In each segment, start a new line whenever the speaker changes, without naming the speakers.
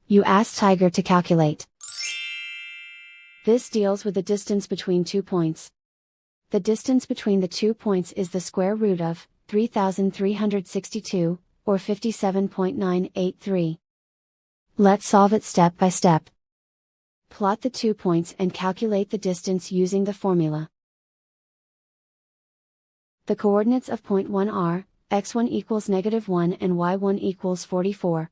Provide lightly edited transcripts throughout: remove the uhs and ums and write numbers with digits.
You ask Tiger to calculate. This deals with the distance between 2 points. The distance between the 2 points is the square root of 3,362, or 57.983. Let's solve it step by step. Plot the 2 points and calculate the distance using the formula. The coordinates of point 1 are, x1 equals -1 and y1 equals 44.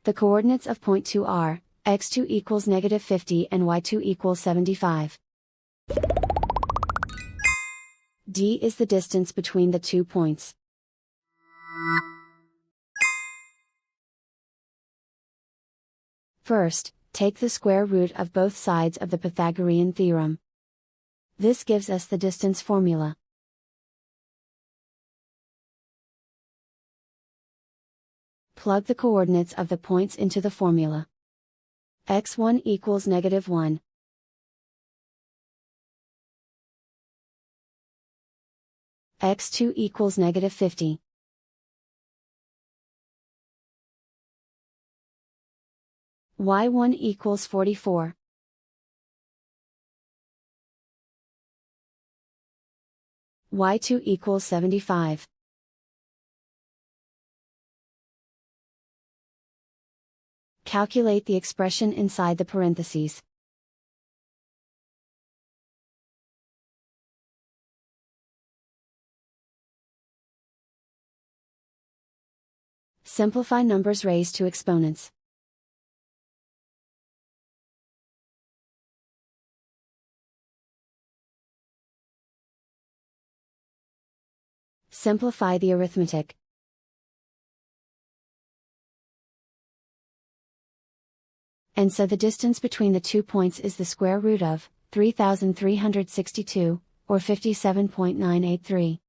The coordinates of point 2 are, x2 equals -50 and y2 equals 75. D is the distance between the 2 points. First, take the square root of both sides of the Pythagorean theorem. This gives us the distance formula. Plug the coordinates of the points into the formula. x1 equals -1. x2 equals -50. y1 equals 44. y2 equals 75. Calculate the expression inside the parentheses. Simplify numbers raised to exponents. Simplify the arithmetic. And so the distance between the 2 points is the square root of 3,362, or 57.983.